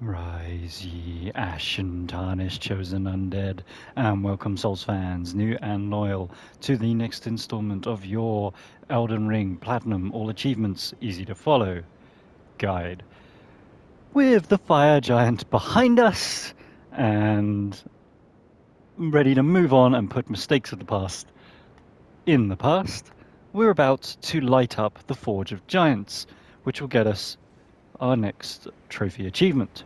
Rise ye, ashen tarnished chosen undead, and welcome Souls fans, new and loyal, to the next installment of your Elden Ring Platinum All Achievements Easy to Follow guide. With the fire giant behind us, and ready to move on and put mistakes of the past in the past, we're about to light up the Forge of Giants, which will get us our next trophy achievement.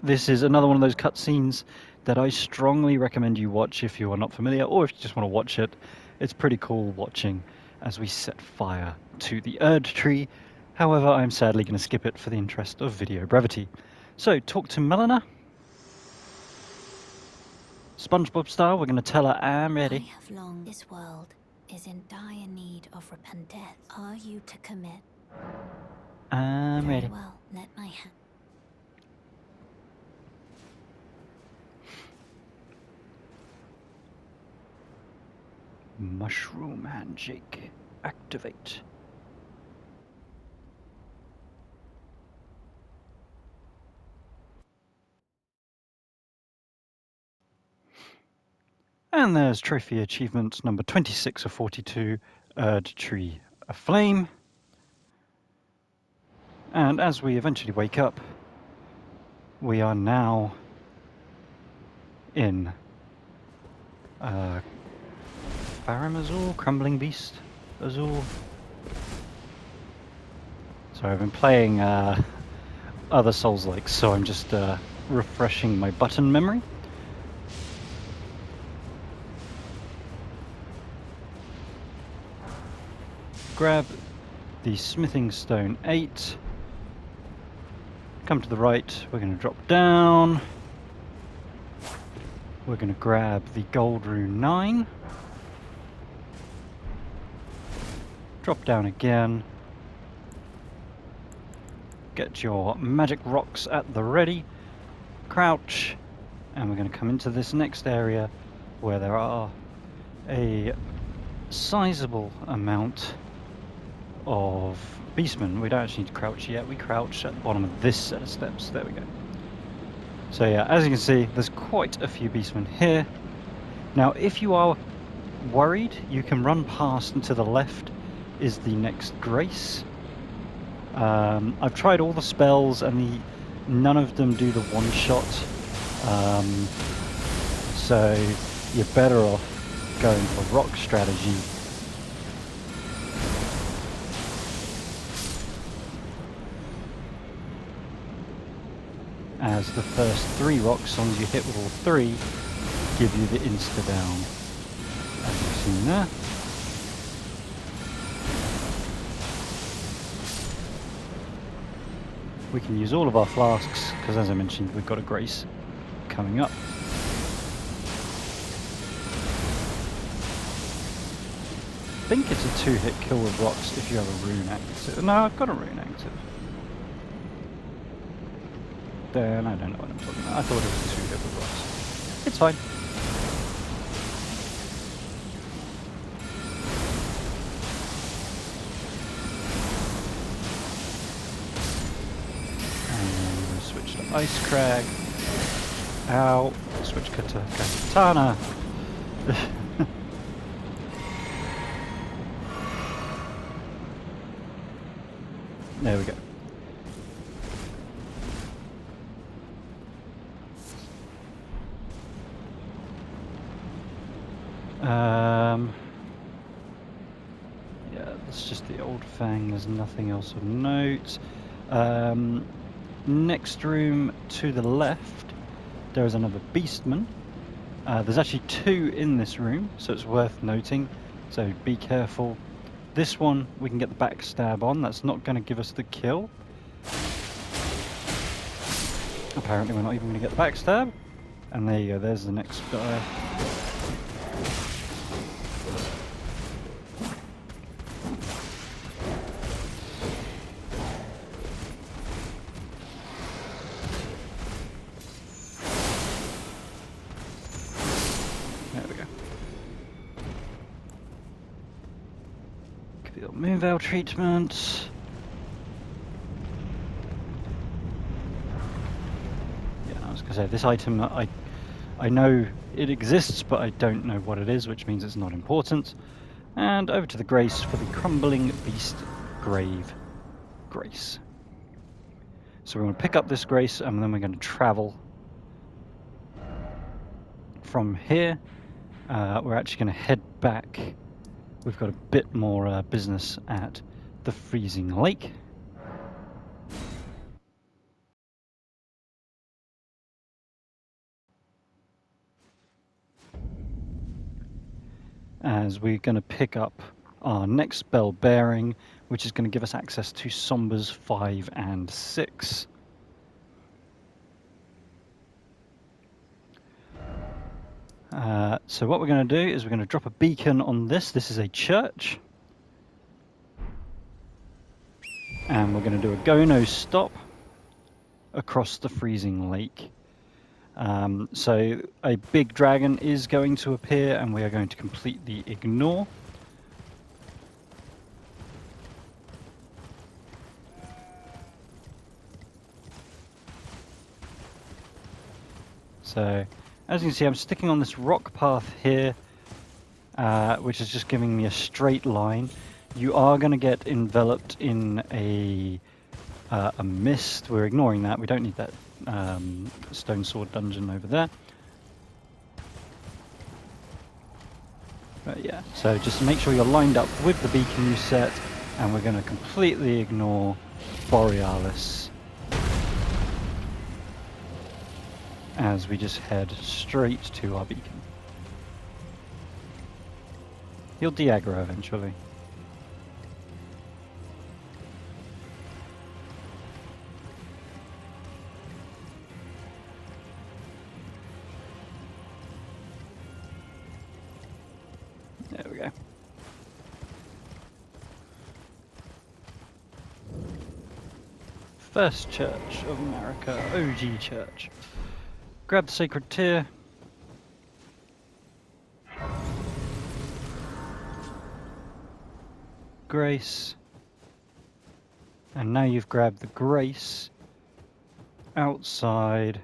This is another one of those cutscenes that I strongly recommend you watch if you are not familiar, or if you just want to watch it. It's pretty cool watching as we set fire to the Erdtree. However, I'm sadly going to skip it for the interest of video brevity. So, talk to Melina. SpongeBob style, we're going to tell her I'm ready. I have long. This world is in dire need of repentance. Are you to commit? I'm Very ready. well, let my hand. Mushroom handshake. Activate. And there's trophy achievement number 26 of 42, Erdtree Aflame. And as we eventually wake up, we are now in Farum Azul, Crumbling Beast Azul. So I've been playing other Souls-likes, so I'm just refreshing my button memory. Grab the Smithing Stone 8. Come to the right, we're going to drop down. We're going to grab the Gold Rune 9. Drop down again. Get your magic rocks at the ready. Crouch. And we're going to come into this next area where there are a sizable amount of Beastmen. We don't actually need to crouch yet. We crouch at the bottom of this set of steps. There we go. So yeah, as you can see, there's quite a few Beastmen here. Now, if you are worried, you can run past and to the left is the next Grace. I've tried all the spells and none of them do the one-shot. So you're better off going for rock strategy. As the first 3 rocks, as long as you hit with all 3, give you the insta-down, as you've seen there. We can use all of our flasks, because as I mentioned, we've got a Grace coming up. I think it's a 2-hit kill with rocks if you have a rune active. No, I've got a rune active. Then I don't know what I'm talking about. I thought it was a 2-hit with rocks. It's fine. And switch to Ice Crag. Ow. Switch to Katana. There we go. Yeah, that's just the old Fang. There's nothing else of note. Next room to the left, there is another Beastman. There's actually 2 in this room, so it's worth noting. So be careful. This one we can get the backstab on. That's not going to give us the kill. Apparently we're not even going to get the backstab. And there you go, there's the next guy. There we go. Could be a Moonveil treatment. I say, this item, I know it exists, but I don't know what it is, which means it's not important. And over to the Grace for the Crumbling Beast Grave Grace. So we're going to pick up this Grace, and then we're going to travel from here. We're actually going to head back. We've got a bit more business at the Freezing Lake. As we're going to pick up our next bell bearing, which is going to give us access to Sombers 5 and 6. So what we're going to do is we're going to drop a beacon on this. This is a church. And we're going to do a go-no stop across the Freezing Lake. So a big dragon is going to appear, and we are going to completely ignore. So, as you can see, I'm sticking on this rock path here, which is just giving me a straight line. You are going to get enveloped in a mist. We're ignoring that. We don't need that stone sword dungeon over there. But yeah, so just make sure you're lined up with the beacon you set, and we're going to completely ignore Borealis as we just head straight to our beacon. He'll de-aggro eventually. There we go. First Church of America, OG Church. Grab the Sacred Tear. Grace. And now you've grabbed the Grace outside.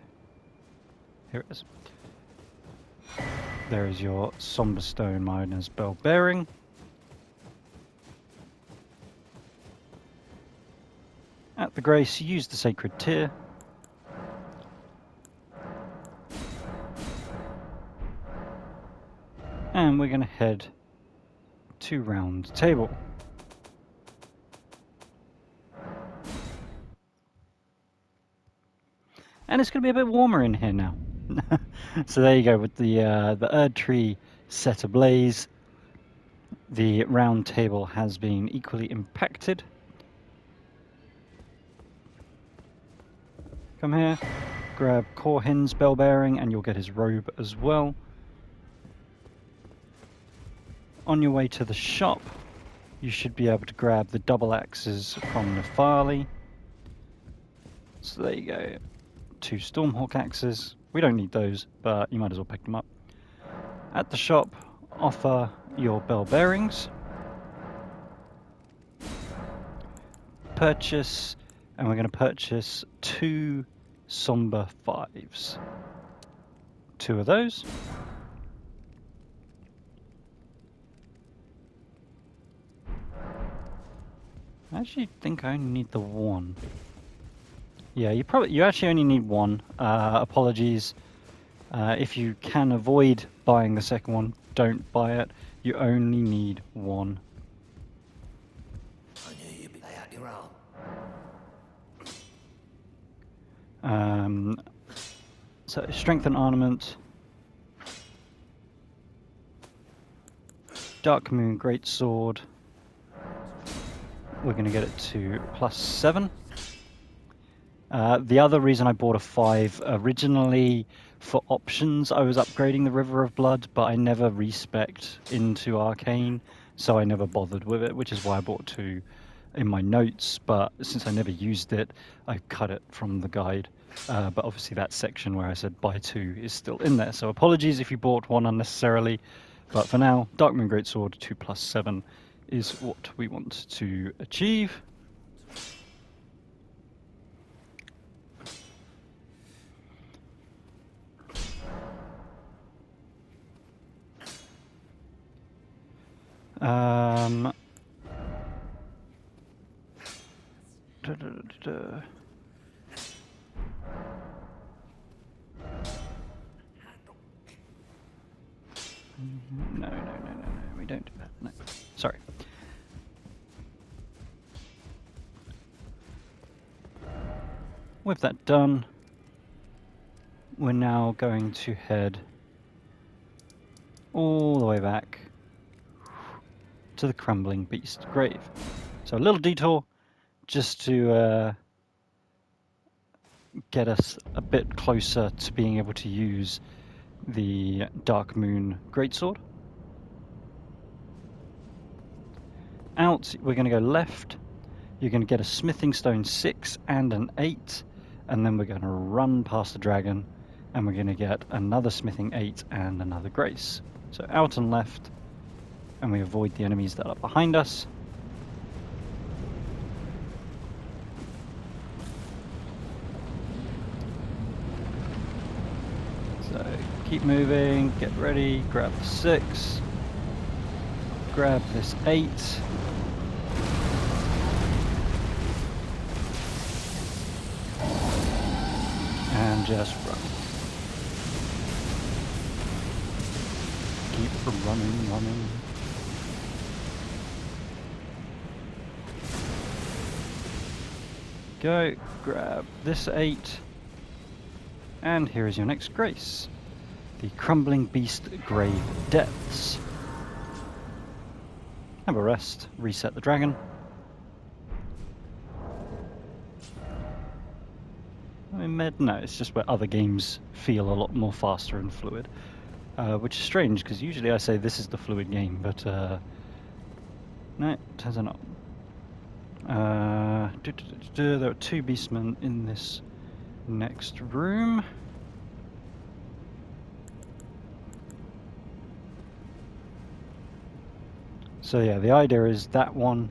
Here it is. There is your Somber Stone Miner's Bell Bearing. At the Grace, use the Sacred Tear. And we're going to head to Round Table. And it's going to be a bit warmer in here now. So there you go, with the Erdtree set ablaze. The Round Table has been equally impacted. Come here, grab Corhin's Bell Bearing, and you'll get his robe as well. On your way to the shop, you should be able to grab the double axes from Nefali. So there you go, 2 Stormhawk axes. We don't need those, but you might as well pick them up. At the shop, offer your bell bearings. Purchase, and we're going to purchase 2 Somber 5s. 2 of those. I actually think I only need the 1. Yeah, you actually only need 1. Apologies. If you can avoid buying the second one, don't buy it. You only need 1. I knew you'd be out your Um, so strength and ornament. Dark Moon Greatsword. We're going to get it to +7. The other reason I bought a 5 originally for options, I was upgrading the River of Blood, but I never respec'd into Arcane, so I never bothered with it, which is why I bought 2 in my notes. But since I never used it, I cut it from the guide. But obviously that section where I said buy 2 is still in there, so apologies if you bought 1 unnecessarily. But for now, Dark Moon Greatsword 2 +7 is what we want to achieve. Um, da, da, da, da. No, we don't do that. No, sorry. With that done, we're now going to head all the way back to the Crumbling Beast Grave. So a little detour just to get us a bit closer to being able to use the Dark Moon Greatsword. Out, we're going to go left. You're going to get a Smithing Stone 6 and an 8, and then we're going to run past the dragon, and we're going to get another Smithing 8 and another Grace. So out and left, and we avoid the enemies that are behind us. So keep moving, get ready, grab the 6, grab this 8. And just run. Keep running. Go, grab this 8. And here is your next Grace. The Crumbling Beast Grave Depths. Have a rest, reset the dragon. I mean, med, no, it's just where other games feel a lot more faster and fluid. Which is strange, because usually I say this is the fluid game, but no, turns out not. There are 2 Beastmen in this next room. So yeah, the idea is that one,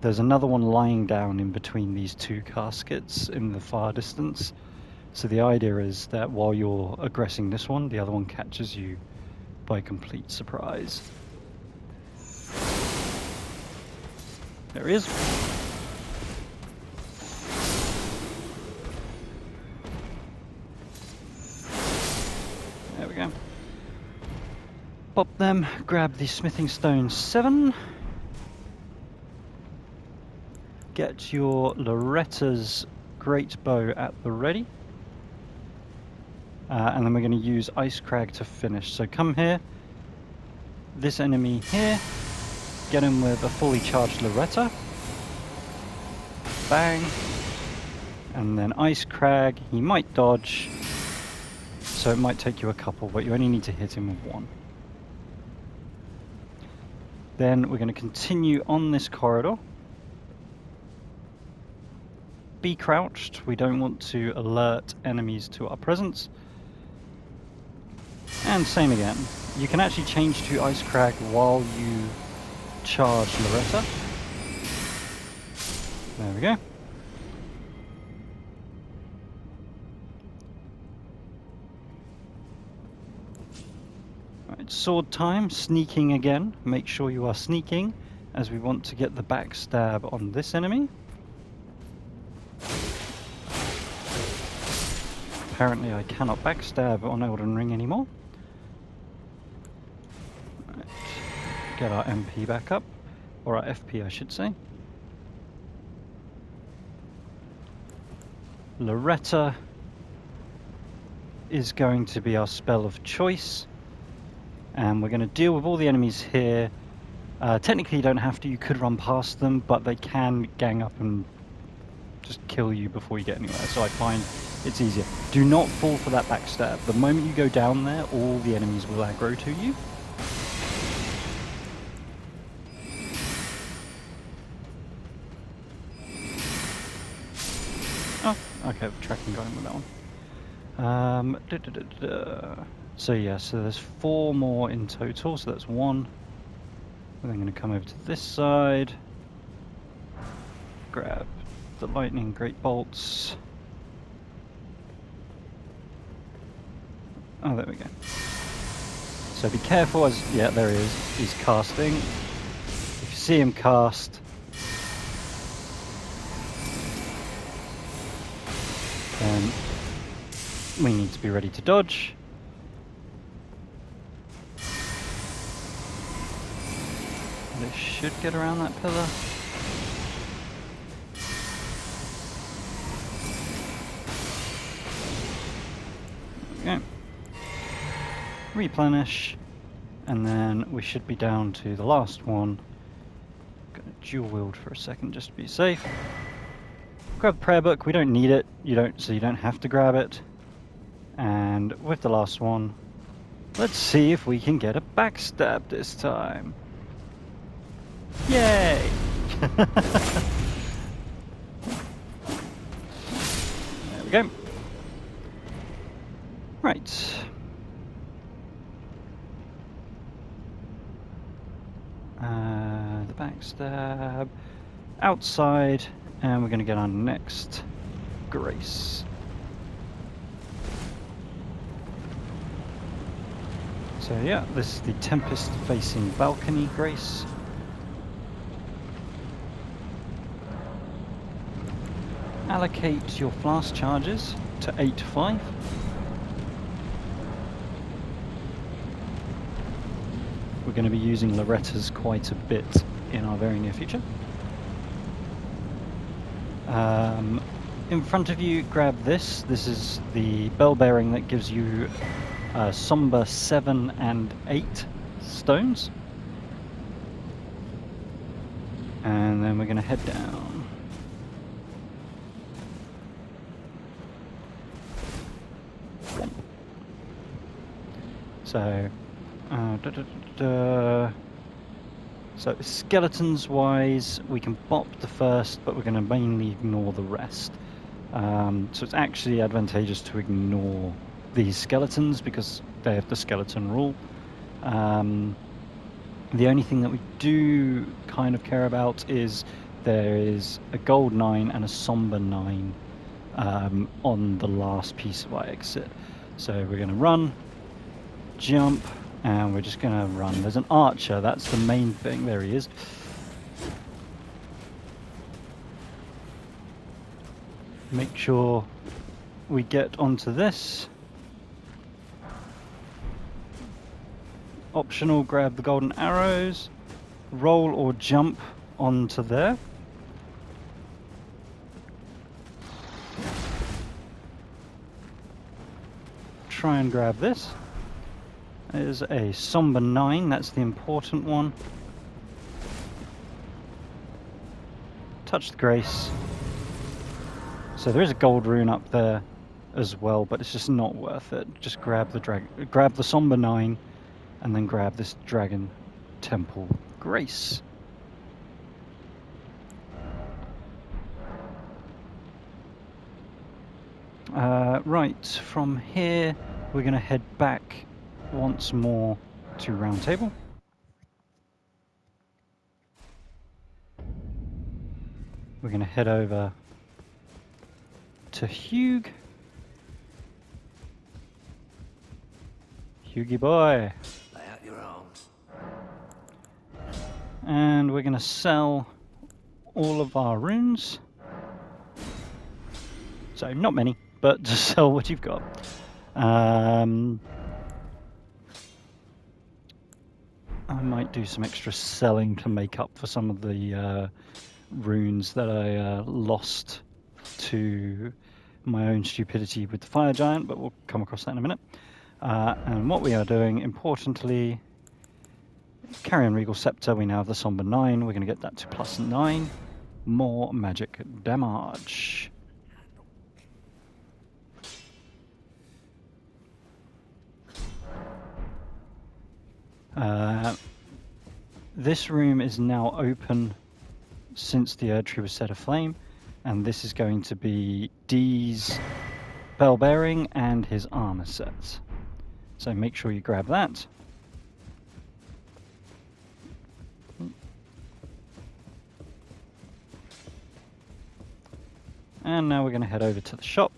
there's another one lying down in between these 2 caskets in the far distance. So the idea is that while you're aggressing this one, the other one catches you by complete surprise. There he is. There we go. Pop them, grab the Smithing Stone 7. Get your Loretta's Great Bow at the ready. And then we're going to use Ice Crag to finish. So come here, this enemy here, get him with a fully charged Loretta. Bang. And then Ice Crag, he might dodge, so it might take you a couple, but you only need to hit him with 1. Then we're going to continue on this corridor. Be crouched, we don't want to alert enemies to our presence. And same again. You can actually change to Ice Crag while you charge Loretta. There we go. Right, sword time, sneaking again. Make sure you are sneaking, as we want to get the backstab on this enemy. Apparently I cannot backstab on Elden Ring anymore. Right. Get our MP back up, or our FP I should say. Loretta is going to be our spell of choice, and we're going to deal with all the enemies here. Technically you don't have to, you could run past them, but they can gang up and just kill you before you get anywhere, so I find it's easier. Do not fall for that backstab. The moment you go down there, all the enemies will aggro to you. Oh, okay, tracking going with that one. So yeah, so there's 4 more in total, so that's 1. And I'm going to come over to this side, grab the lightning great bolts. Oh, there we go. So be careful as, yeah, there he is. He's casting. see him cast, then we need to be ready to dodge. They should get around that pillar. There we go. Replenish, and then we should be down to the last one. Gonna dual wield for a second just to be safe. Grab the prayer book. We don't need it. So you don't have to grab it. And with the last one, let's see if we can get a backstab this time. Yay! There we go. Right. The backstab outside, and we're going to get our next grace. So yeah, this is the Tempest-Facing Balcony grace. Allocate your flask charges to 8-5. We're going to be using Loretta's quite a bit in our very near future. In front of you, grab this. This is the bell bearing that gives you Somber 7 and 8 stones. And then we're going to head down. So, so skeletons wise, we can bop the first, but we're going to mainly ignore the rest. So it's actually advantageous to ignore these skeletons because they have the skeleton rule. The only thing that we do kind of care about is there is a gold 9 and a somber 9 on the last piece of our exit. So we're going to run, jump, and we're just going to run. There's an archer, that's the main thing. There he is. Make sure we get onto this. Optional, grab the golden arrows, roll or jump onto there. Try and grab this. There's a somber 9, that's the important one. Touch the grace. So there is a gold rune up there as well, but it's just not worth it. Just grab the somber 9, and then grab this dragon temple grace. Right, from here we're going to head back once more to Round Table. We're going to head over to Hugh. Hughie boy. Lay out your arms. And we're going to sell all of our runes. So, not many, but just sell what you've got. I might do some extra selling to make up for some of the runes that I lost to my own stupidity with the fire giant, but we'll come across that in a minute. And what we are doing, importantly, Carian Regal Scepter, we now have the Somber 9, we're going to get that to +9, more magic damage. This room is now open since the Erdtree was set aflame, and this is going to be Dee's bell bearing and his armor sets. So make sure you grab that. And now we're going to head over to the shop.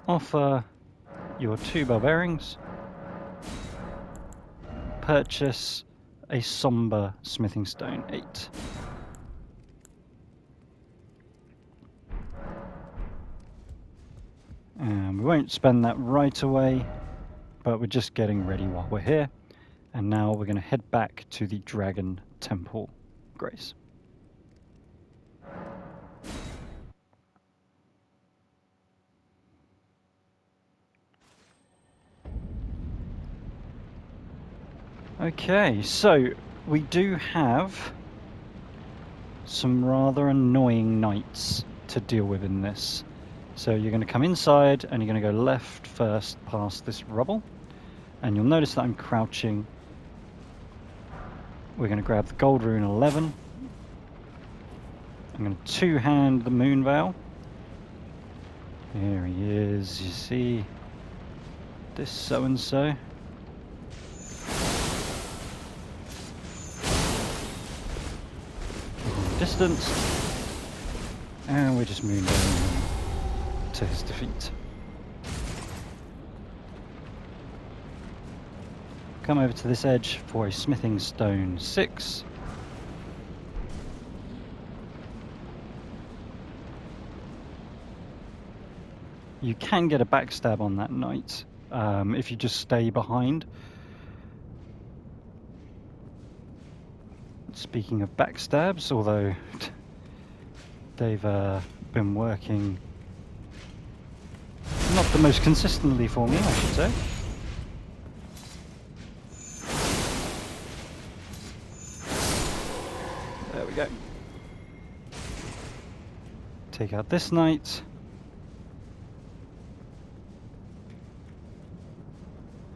offer your 2 barbarians, purchase a Somber smithing stone 8. And we won't spend that right away, but we're just getting ready while we're here. And now we're going to head back to the Dragon Temple Grace. Okay, so we do have some rather annoying knights to deal with in this. So you're going to come inside and you're going to go left first past this rubble. And you'll notice that I'm crouching. We're going to grab the gold rune 11. I'm going to two-hand the moon veil. Here he is, you see. This so-and-so. Distance. And we're just moving down to his defeat. Come over to this edge for a smithing stone 6. You can get a backstab on that knight if you just stay behind. Speaking of backstabs, although they've been working not the most consistently for me, I should say. There we go. Take out this knight.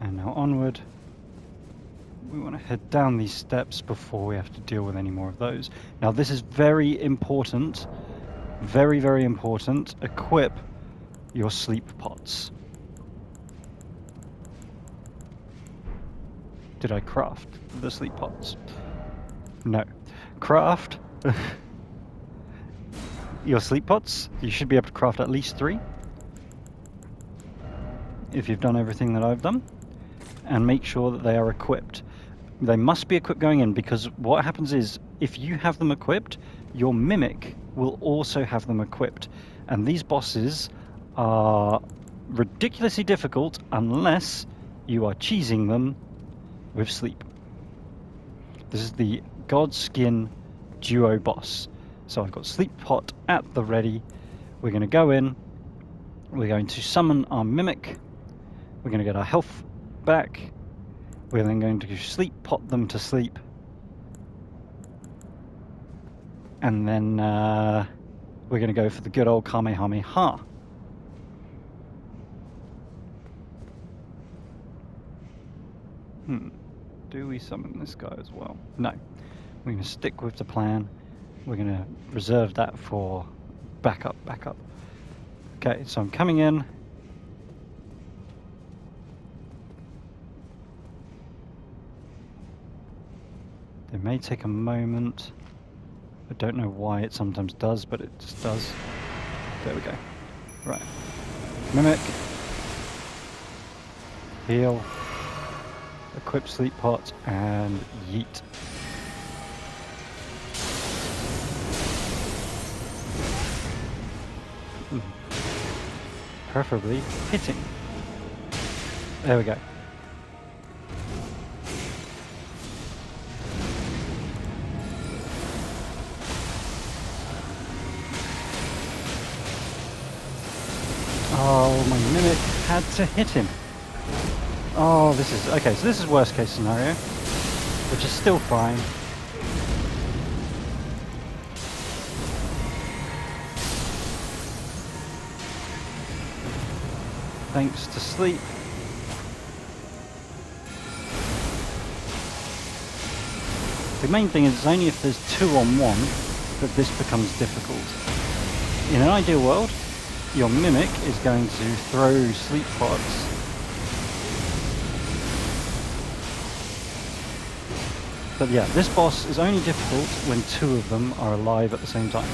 And now onward. We want to head down these steps before we have to deal with any more of those. Now this is very important. Very, very important. Equip your sleep pots. Did I craft the sleep pots? No. Craft your sleep pots. You should be able to craft at least 3. If you've done everything that I've done. And make sure that they are equipped. They must be equipped going in, because what happens is, if you have them equipped, your mimic will also have them equipped. And these bosses are ridiculously difficult unless you are cheesing them with sleep. This is the GODSKIN duo boss. So I've got sleep pot at the ready. We're going to go in. We're going to summon our mimic. We're going to get our health back. We're then going to sleep pot them to sleep. And then we're going to go for the good old Kamehameha. Do we summon this guy as well? No. We're going to stick with the plan. We're going to reserve that for backup. Okay, so I'm coming in. It may take a moment. I don't know why it sometimes does, but it just does. There we go. Right. Mimic. Heal. Equip sleep pot and yeet. Preferably hitting. There we go. Oh, my mimic had to hit him. Oh, this is... Okay, so this is worst case scenario, which is still fine. Thanks to sleep. The main thing is it's only if there's 2 on 1 that this becomes difficult. In an ideal world, your mimic is going to throw sleep pods. But yeah, this boss is only difficult when 2 of them are alive at the same time.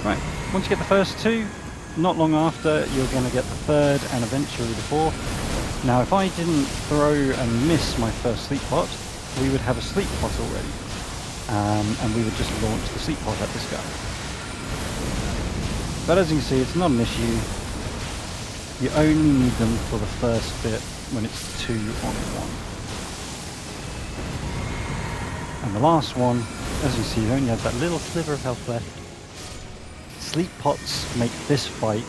Right, once you get the first two, not long after you're going to get the third and eventually the fourth. Now if I didn't throw and miss my first sleep pot, we would have a sleep pot already. And we would just launch the sleep pod at this guy. But as you can see, it's not an issue. You only need them for the first bit when it's 2 on 1. And the last one, as you see, you only have that little sliver of health left. Sleep pots make this fight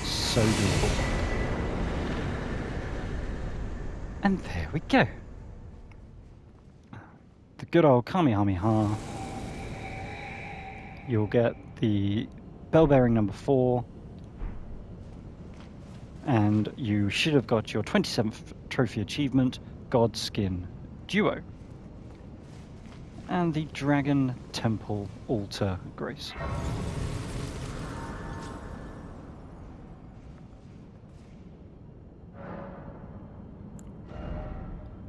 so doable. And there we go. The good old Kamehameha. You'll get the bell bearing number 4, and you should have got your 27th trophy achievement, GODSKIN Duo, and the Dragon Temple Altar Grace.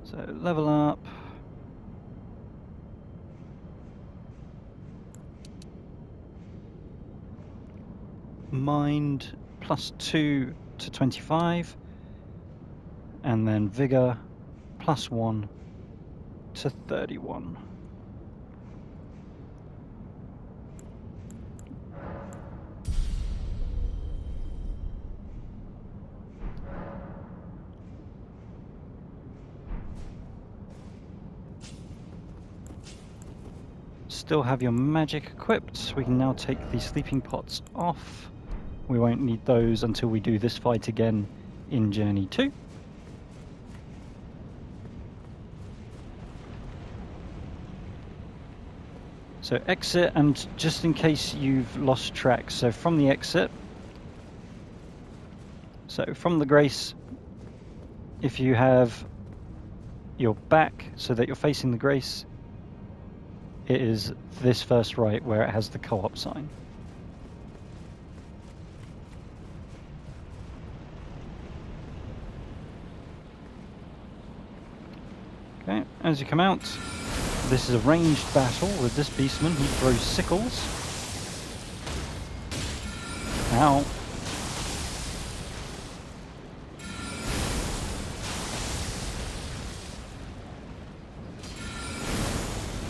So level up. Mind +2 to 25, and then Vigor +1 to 31. Still have your magic equipped. We can now take the sleeping pots off. We won't need those until we do this fight again in Journey 2. So exit, and just in case you've lost track, so from the exit, so from the Grace, if you have your back so that you're facing the Grace, it is this first right where it has the co-op sign. Okay, as you come out, this is a ranged battle with this Beastman. He throws sickles. Ow.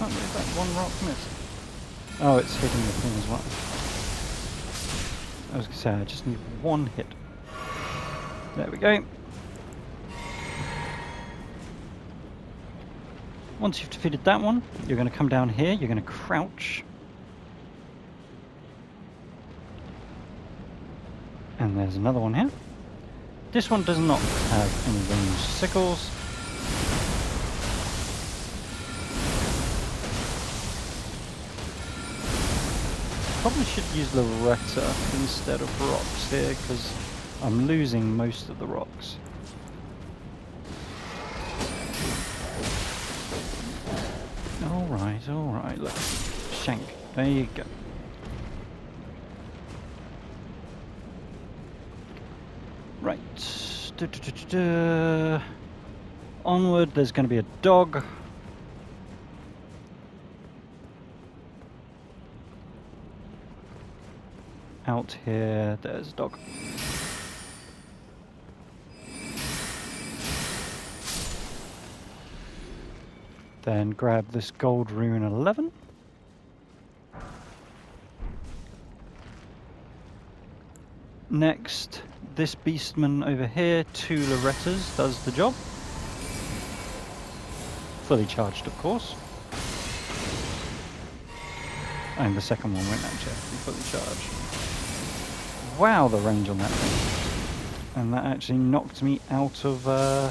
Can't believe that one rock missed. Oh, it's hitting the thing as well. I was going to say, I just need one hit. There we go. Once you've defeated that one, you're going to come down here, you're going to crouch. And there's another one here. This one does not have any ranged sickles. Probably should use Loretta instead of rocks here, because I'm losing most of the rocks. Alright, look. Shank. There you go. Right. Onward, there's going to be a dog. Out here, there's a dog. Then grab this gold rune 11. Next, this Beastman over here, 2 Lorettas, does the job. Fully charged, of course. And the second one won't actually have to be fully charged. Wow, the range on that thing. And that actually knocked me out of... There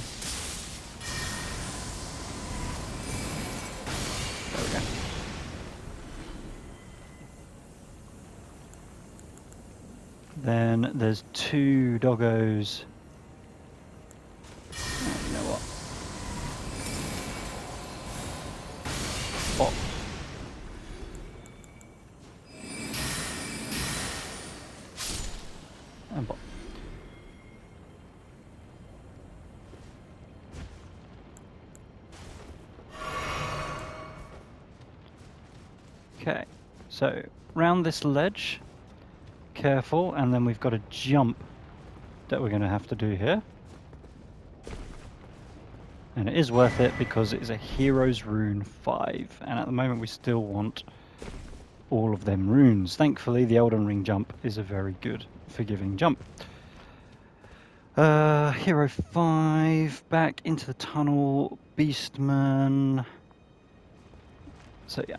we go. Then there's 2 doggos. Oh, you know what? Bop. And bop. Okay, so round this ledge careful, and then we've got a jump that we're going to have to do here. And it is worth it because it is a Hero's Rune 5, and at the moment we still want all of them runes. Thankfully, the Elden Ring jump is a very good, forgiving jump. Hero 5, back into the tunnel, Beastmen. So yeah.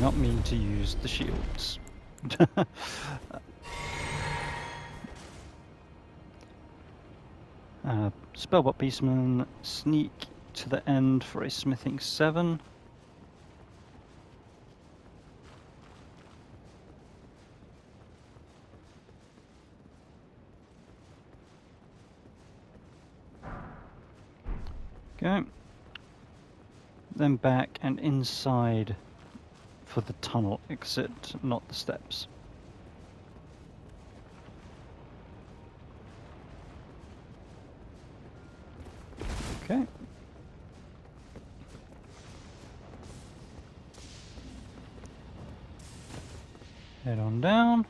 Not mean to use the shields. Spellbot Beastman, sneak to the end for a smithing 7. Okay. Then back and inside for the tunnel exit, not the steps. Okay. Head on down.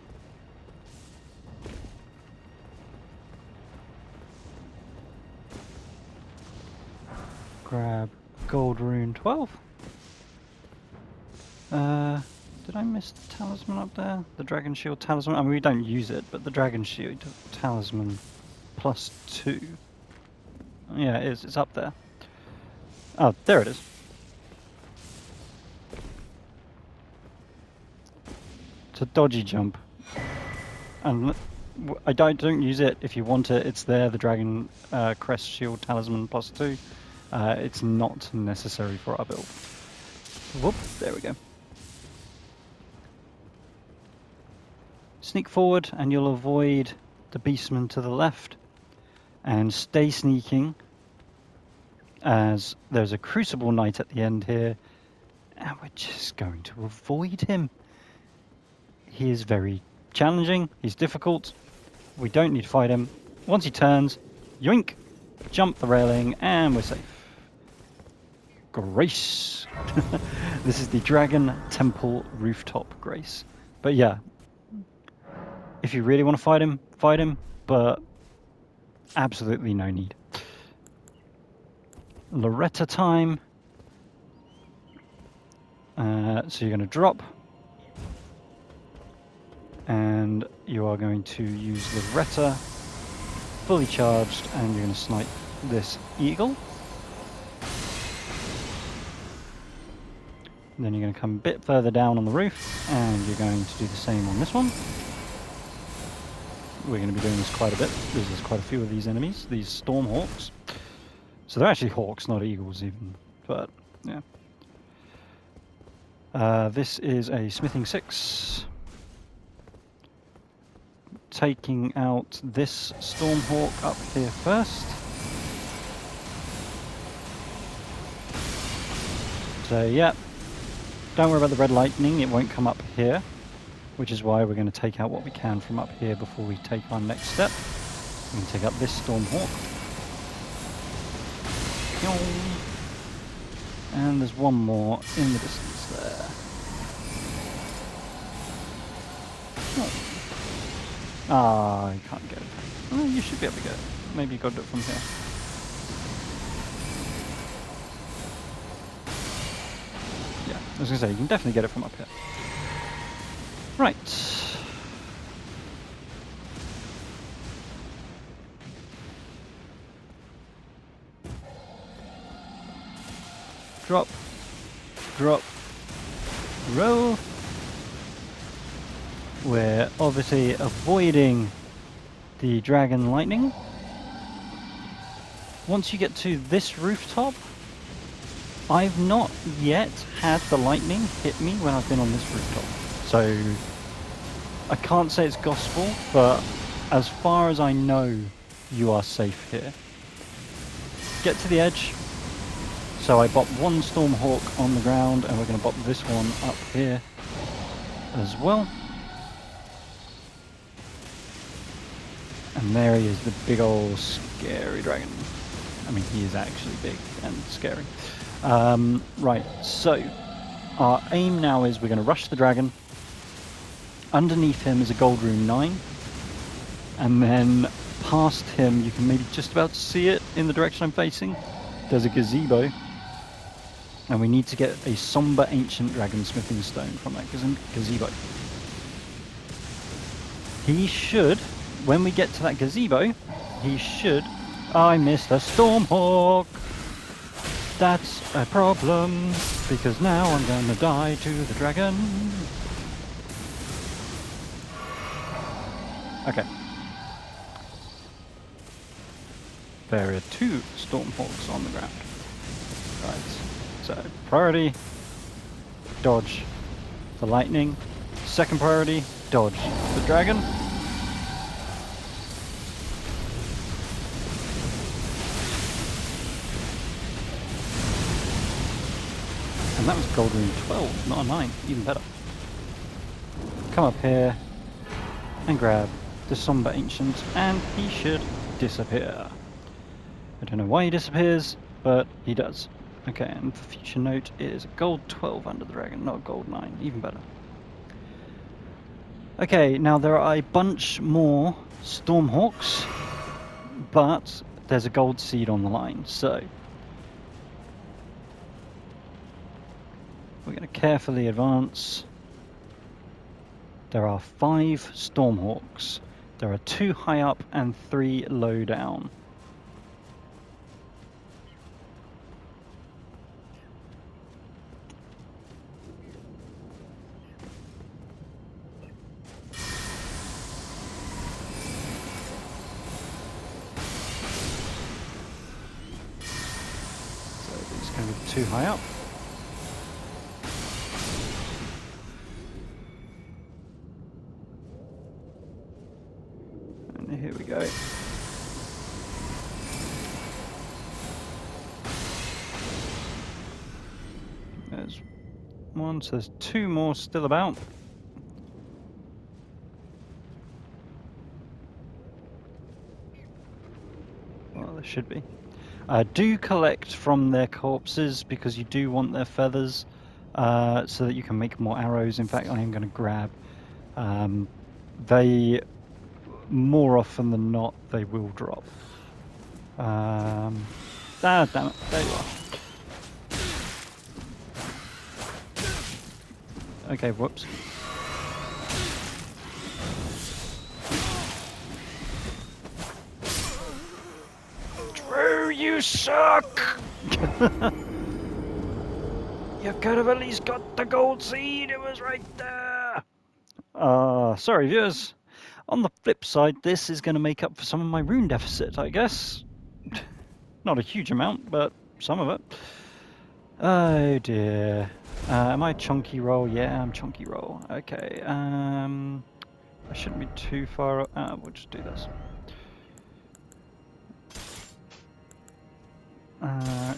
Grab gold rune 12. Did I miss the talisman up there? The dragon shield talisman? I mean, we don't use it, but the dragon shield talisman +2. Yeah, it is. It's up there. Oh, there it is. It's a dodgy jump. And I don't use it. If you want it, it's there. The dragon crest shield talisman +2. It's not necessary for our build. Whoop, there we go. Sneak forward and you'll avoid the beastmen to the left. And stay sneaking, as there's a Crucible Knight at the end here. And we're just going to avoid him. He is very challenging, he's difficult. We don't need to fight him. Once he turns, yoink, jump the railing, and we're safe. Grace. This is the Dragon Temple Rooftop Grace. But yeah, if you really want to fight him, but absolutely no need. Loretta time. So you're going to drop. And you are going to use Loretta, fully charged, and you're going to snipe this eagle. Then you're going to come a bit further down on the roof, and you're going to do the same on this one. We're going to be doing this quite a bit. There's quite a few of these enemies, these Stormhawks. So they're actually hawks, not eagles even, but yeah. This is a smithing 6. Taking out this Stormhawk up here first. So yeah, don't worry about the red lightning, it won't come up here, which is why we're going to take out what we can from up here before we take our next step. We can take out this Stormhawk. And there's one more in the distance there. Oh. Ah, you can't get it. Oh, you should be able to get it. Maybe you got it from here. Yeah, I was going to say, you can definitely get it from up here. Right. Drop. Drop. Roll. We're obviously avoiding the dragon lightning. Once you get to this rooftop, I've not yet had the lightning hit me when I've been on this rooftop. So I can't say it's gospel, but as far as I know, you are safe here. Get to the edge, So I bopped one Stormhawk on the ground, and we're going to bop this one up here as well. And there he is, the big old scary dragon. I mean, he is actually big and scary. Right, so our aim now is we're going to rush the dragon. Underneath him is a gold rune 9. And then past him, you can maybe just about see it in the direction I'm facing. There's a gazebo. And we need to get a Somber Ancient Dragon Smithing Stone from that gazebo. He should, when we get to that gazebo, he should... I missed a Stormhawk! That's a problem, because now I'm going to die to the dragon. Okay. There are 2 Stormhawks on the ground. Right. So, priority, dodge the lightning. Second priority, dodge the dragon. And that was gold rune 12, not a 9, even better. Come up here and grab the Somber Ancient, and he should disappear. I don't know why he disappears, but he does. Okay, and for future note, it is a gold 12 under the dragon, not a gold 9, even better. Okay, now there are a bunch more Stormhawks, but there's a gold seed on the line, so we're going to carefully advance. There are 5 Stormhawks. There are 2 high up and 3 low down. Going to be 2 high up. And here we go. There's 1, so there's 2 more still about. Well, there should be. Do collect from their corpses, because you do want their feathers, so that you can make more arrows. In fact, I am going to grab. They, more often than not, they will drop. Damn it, there you are. Okay, whoops. You suck! You could have at least got the gold seed, it was right there! Sorry viewers. On the flip side, this is going to make up for some of my rune deficit, I guess. Not a huge amount, but some of it. Oh dear. Am I chunky roll? Yeah, I'm chunky roll. Okay, I shouldn't be too far up. We'll just do this.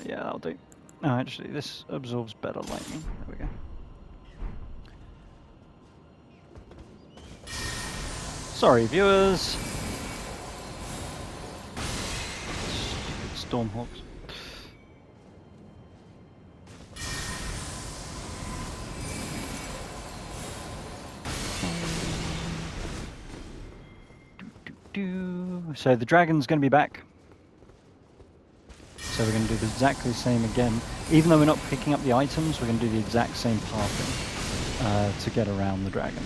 Yeah, I'll do. No, actually, this absorbs better lightning. There we go. Sorry, viewers. Stupid Stormhawks. So the dragon's going to be back. So we're going to do exactly the same again. Even though we're not picking up the items, we're going to do the exact same pathing to get around the dragon.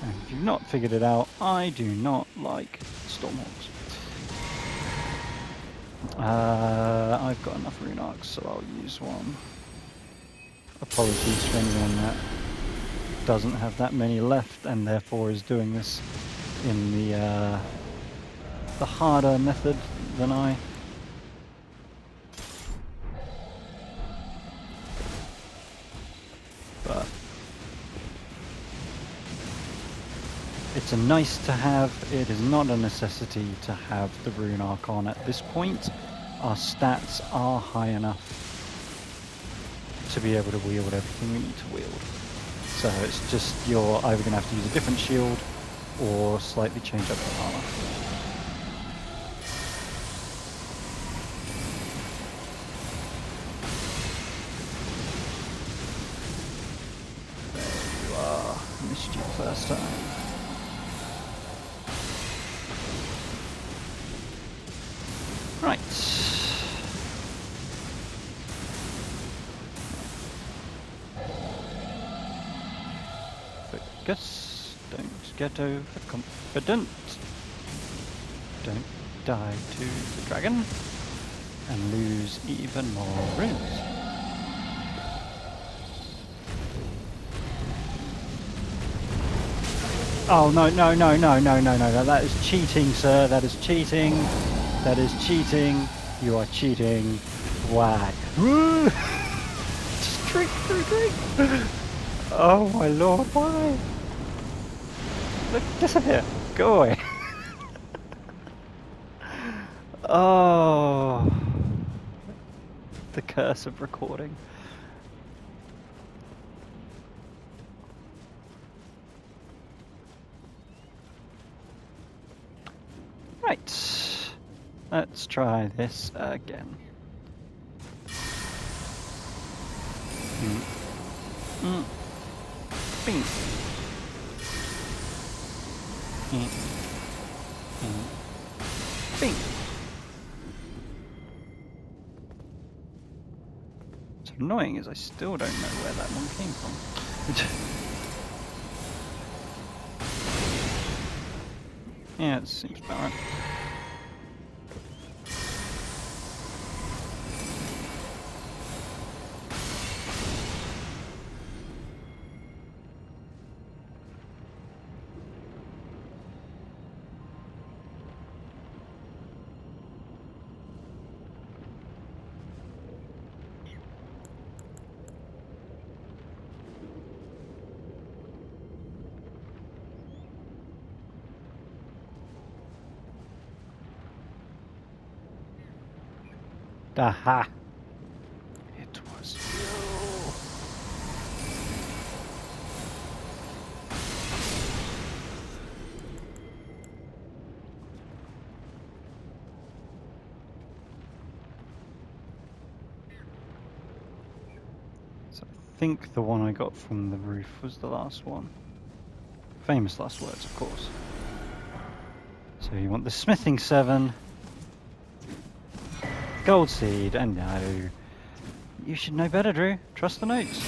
And if you've not figured it out, I do not like Stormhawks. I've got enough rune arcs, so I'll use one. Apologies for anyone that doesn't have that many left and therefore is doing this in the harder method than I. It's a nice to have. It is not a necessity to have the Rune Archon at this point. Our stats are high enough to be able to wield everything we need to wield. So it's just you're either going to have to use a different shield or slightly change up the armor. There you are. Missed you first time. Right. Focus. Don't get overconfident. Don't die to the dragon and lose even more runes. Oh no, no, no, no, no, no, no, that is cheating, sir. That is cheating. That is cheating. You are cheating. Whack. Just drink, drink, drink. Oh my lord, why? Look, disappear. Go away. Oh. The curse of recording. Right. Let's try this again. Bing. Bing. What's annoying is I still don't know where that one came from. Yeah, it seems about right. Aha! It was you! So I think the one I got from the roof was the last one. Famous last words, of course. So you want the smithing 7. Gold seed, and no. You should know better, Drew. Trust the notes.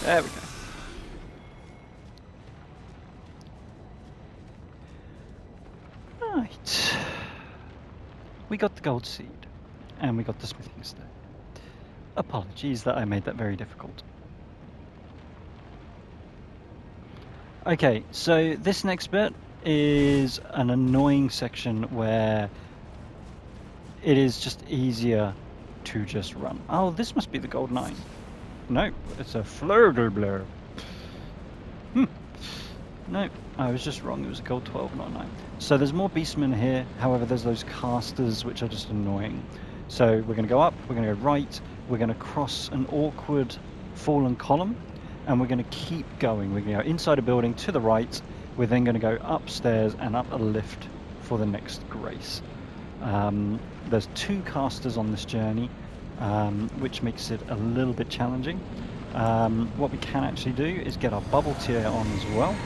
There we go. Right. We got the gold seed, and we got the smithing stone. Apologies that I made that very difficult. Okay, so this next bit is an annoying section where it is just easier to just run. Oh, this must be the gold 9. Nope, it's a fleur-de-blur. Nope, I was just wrong. It was a gold 12, not 9. So there's more beastmen here. However, there's those casters which are just annoying. So we're going to go up, we're going to go right, we're going to cross an awkward fallen column, and we're going to keep going. We're going to go inside a building to the right. We're then going to go upstairs and up a lift for the next grace. There's 2 casters on this journey, which makes it a little bit challenging. What we can actually do is get our bubble tier on as well,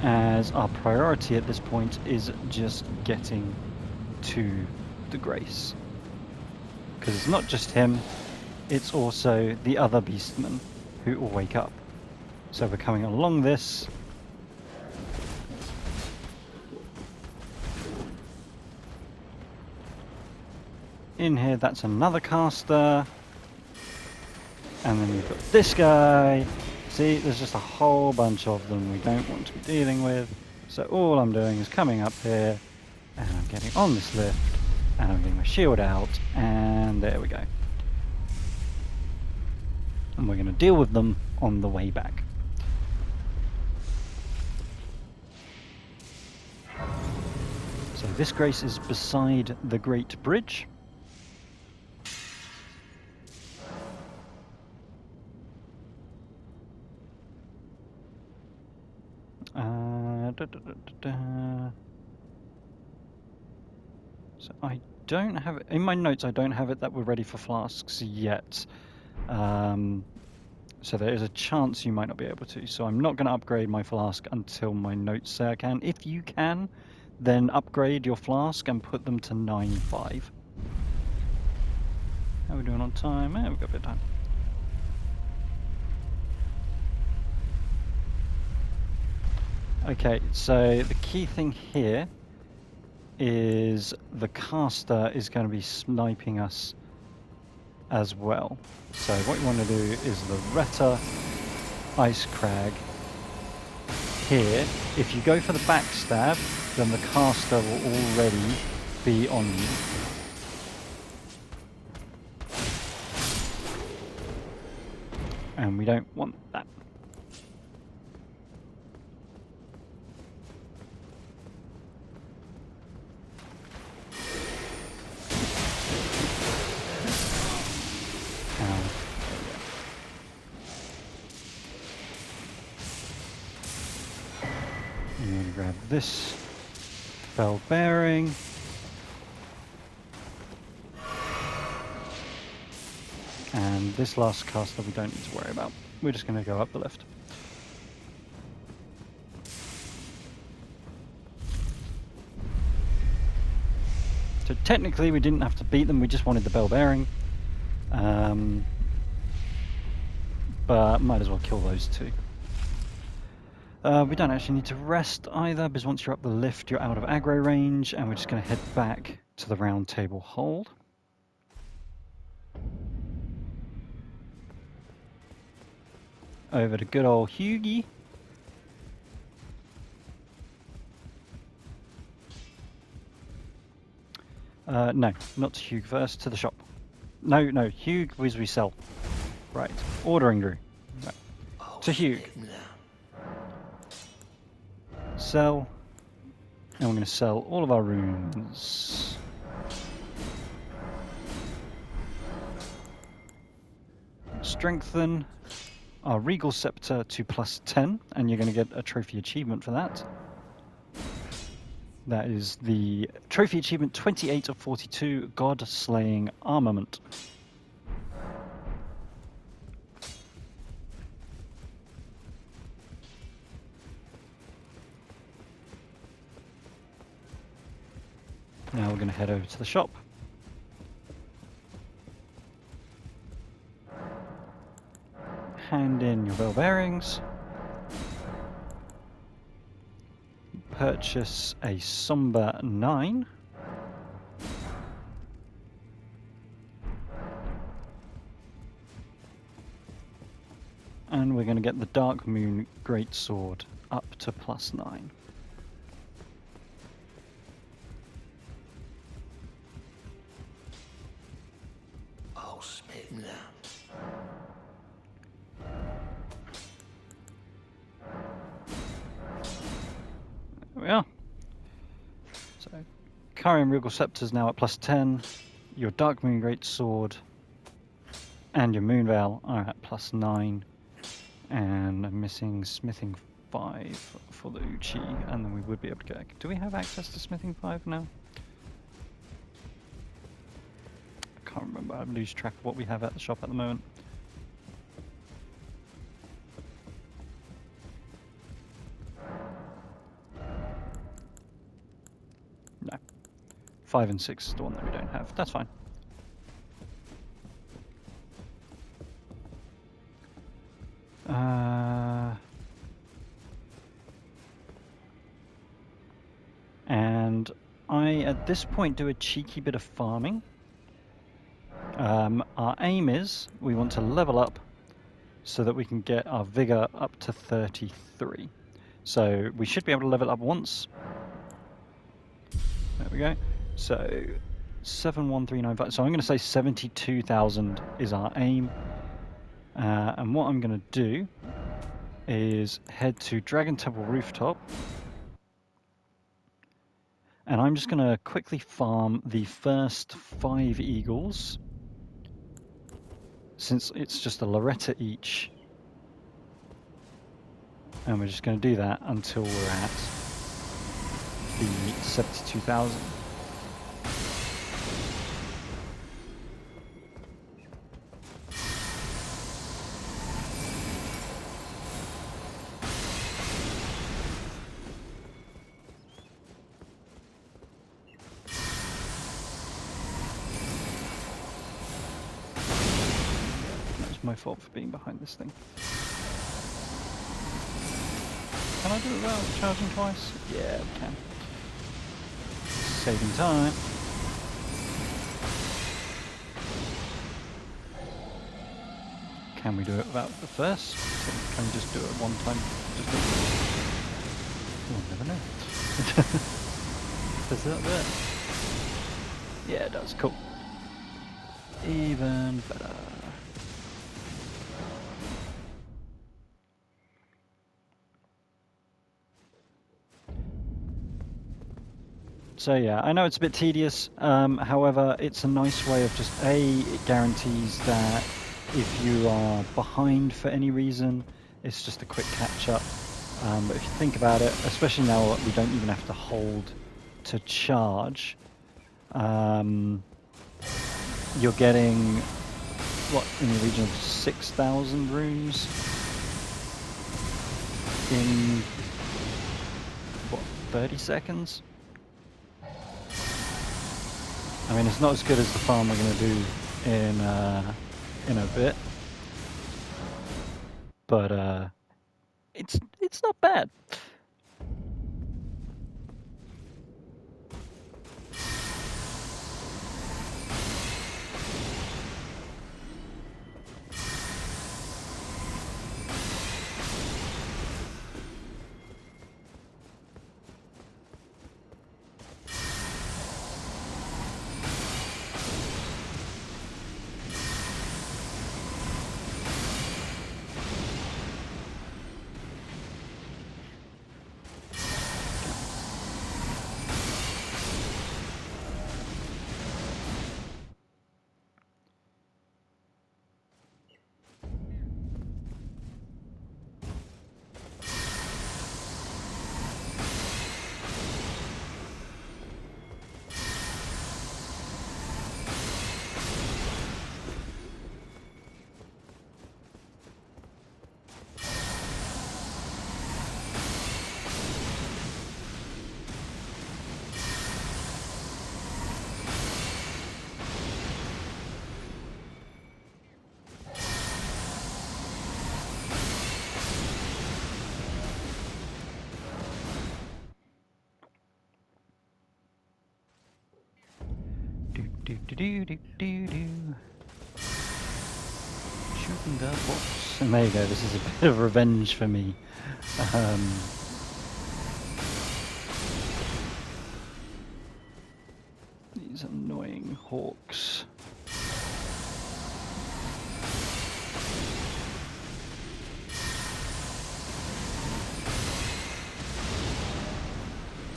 as our priority at this point is just getting to the grace. Because it's not just him, it's also the other beastmen who will wake up. So we're coming along this. In here, that's another caster. And then we've got this guy. See, there's just a whole bunch of them we don't want to be dealing with. So all I'm doing is coming up here, and I'm getting on this lift, and I'm getting my shield out, and there we go. and we're going to deal with them on the way back. So this grace is beside the Great Bridge. So I don't have it in my notes. I don't have it that we're ready for flasks yet. So there is a chance you might not be able to. So I'm not going to upgrade my flask until my notes say I can. If you can, then upgrade your flask and put them to 9.5. How are we doing on time? We've got a bit of time. Okay, so the key thing here is the caster is going to be sniping us as well. So what you want to do is the Retta Ice Crag here. If you go for the backstab, then the caster will already be on you. And we don't want that. I'm going to grab this bell bearing. And this last caster we don't need to worry about. We're just going to go up the lift. So technically we didn't have to beat them, we just wanted the bell bearing. But might as well kill those two. We don't actually need to rest either, because once you're up the lift you're out of aggro range, and we're just going to head back to the round table hold. Over to good old Hughie. No, not to Hugh first, to the shop. No, Hugh was we sell. Right, ordering Drew. Right. To Hugh. Sell. And we're going to sell all of our runes. Strengthen our Regal Scepter to +10, and you're going to get a trophy achievement for that. That is the trophy achievement 28 of 42, God Slaying Armament. Now we're going to head over to the shop. Hand in your bell bearings. Purchase a Somber 9. And we're going to get the Dark Moon Greatsword up to +9. Oh, spit now. There we are. So, Carian Regal Scepter is now at +10. Your Dark Moon Greatsword and your Moon Veil are at +9. And I'm missing Smithing 5 for the Uchi, and then we would be able to get... Do we have access to Smithing 5 now? I can't remember. I lose track of what we have at the shop at the moment. No. 5 and 6 is the one that we don't have. That's fine. And I, at this point, do a cheeky bit of farming. Our aim is we want to level up so that we can get our Vigor up to 33. So we should be able to level up once. There we go. So 71395. So I'm going to say 72,000 is our aim. And what I'm going to do is head to Dragon Temple Rooftop. And I'm just going to quickly farm the first 5 eagles, since it's just a Loretta each. And we're just going to do that until we're at the 72,000. That's my fault for being behind this thing. Can I do it without charging twice? Yeah, we can. Saving time. Can we do it without the first? Can we just do it one time? Just do it. We'll never know. Does that do it? Yeah, it does. Cool. Even better. So yeah, I know it's a bit tedious, however, it's a nice way of just, it guarantees that if you are behind for any reason, it's just a quick catch-up. But if you think about it, especially now that we don't even have to hold to charge, you're getting, what, in the region of 6,000 runes in, what, 30 seconds? I mean, it's not as good as the farm we're going to do in a bit, but it's not bad. Shooting the box. And there you go, this is a bit of revenge for me. These annoying hawks.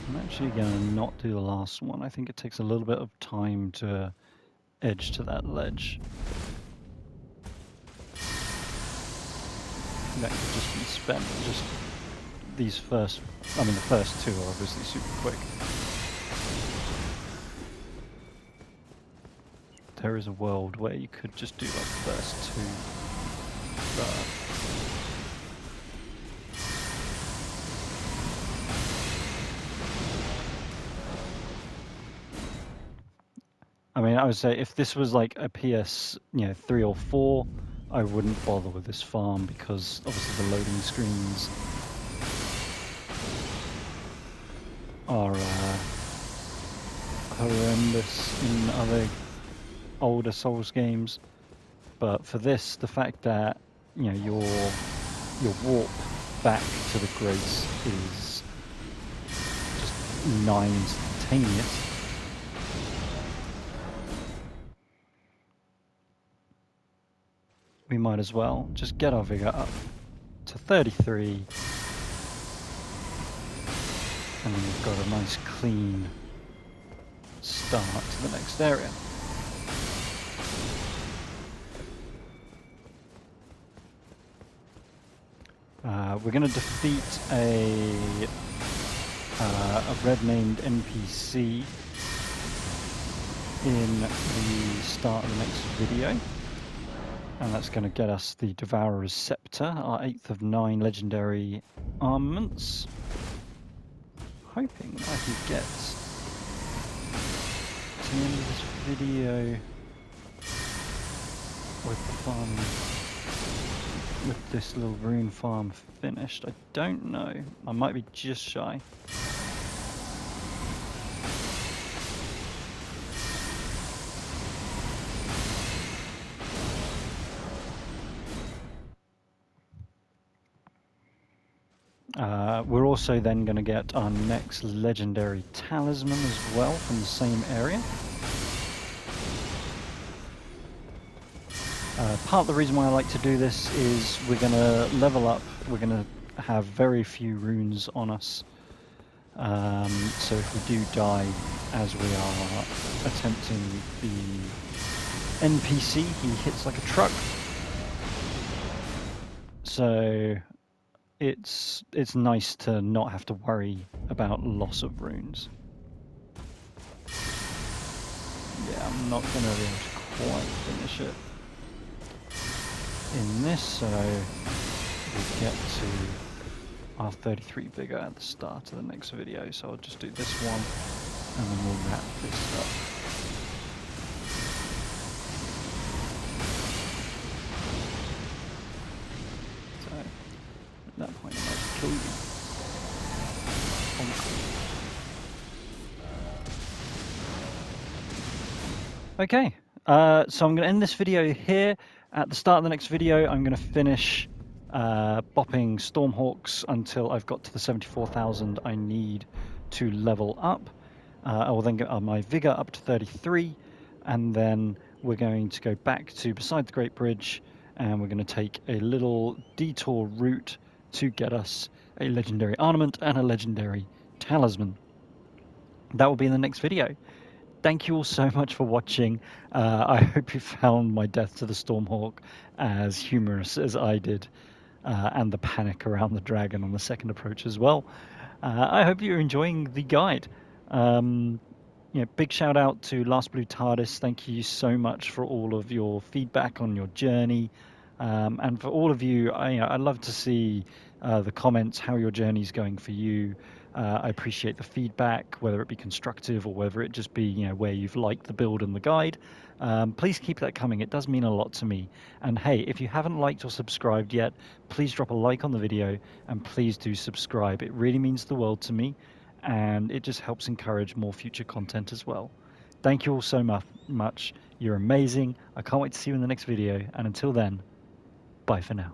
I'm actually going to not do the last one. I think it takes a little bit of time to edge to that ledge. That could just be spent, just these first, I mean the first 2 are obviously super quick. There is a world where you could just do like the first 2, but I mean, I would say if this was like a PS, 3 or 4, I wouldn't bother with this farm because obviously the loading screens are horrendous in other older Souls games. But for this, the fact that your warp back to the Grace is just nigh instantaneous. We might as well just get our Vigor up to 33. And then we've got a nice clean start to the next area. We're going to defeat a red named NPC in the start of the next video, and that's going to get us the Devourer's Scepter, our 8th of 9 legendary armaments. Hoping I can get to the end of this video with the farm, with this little rune farm finished. I don't know. I might be just shy. We're also then going to get our next legendary talisman as well from the same area. Part of the reason why I like to do this is we're going to level up, we're going to have very few runes on us. So if we do die as we are attempting the NPC, he hits like a truck. So it's nice to not have to worry about loss of runes. Yeah, I'm not going to be able to quite finish it in this, so we'll get to our 33 Vigor at the start of the next video. So I'll just do this one and then we'll wrap this up. So at that point I might kill you. Okay, so I'm going to end this video here. At the start of the next video, I'm going to finish bopping Stormhawks until I've got to the 74,000 I need to level up. I will then get my Vigor up to 33, and then we're going to go back to beside the Great Bridge, and we're going to take a little detour route to get us a legendary ornament and a legendary talisman. That will be in the next video. Thank you all so much for watching. I hope you found my death to the Stormhawk as humorous as I did, and the panic around the dragon on the second approach as well. I hope you're enjoying the guide. Big shout out to Last Blue TARDIS. Thank you so much for all of your feedback on your journey. And for all of you, I'd love to see the comments, how your journey's going for you. I appreciate the feedback, whether it be constructive or whether it just be where you've liked the build and the guide. Please keep that coming. It does mean a lot to me. And hey, if you haven't liked or subscribed yet, please drop a like on the video and please do subscribe. It really means the world to me, and it just helps encourage more future content as well. Thank you all so much. You're amazing. I can't wait to see you in the next video. And until then, bye for now.